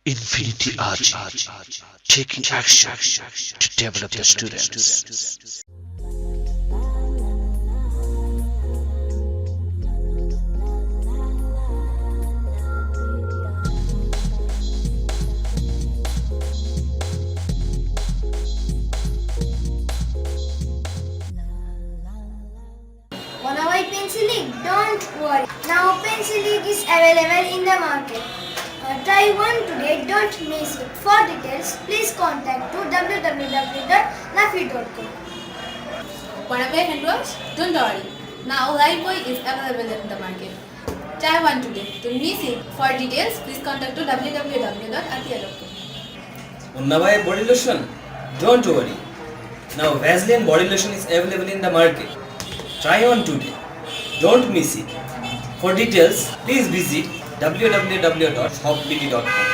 Infinity RG, taking action to develop the students. Wanna buy pencil ink? Don't worry. Now pencil ink is available in the market. Try one today, don't miss it. For details, please contact to www.nafi.com. Wanna buy hand wash? Don't worry. Now Lifebuoy is available in the market. Try one today. Don't miss it. For details, please contact to www.atia.com. Wanna buy body lotion? Don't worry. Now Vaseline body lotion is available in the market. Try on today. Don't miss it. For details, please visit www.shoppt.com.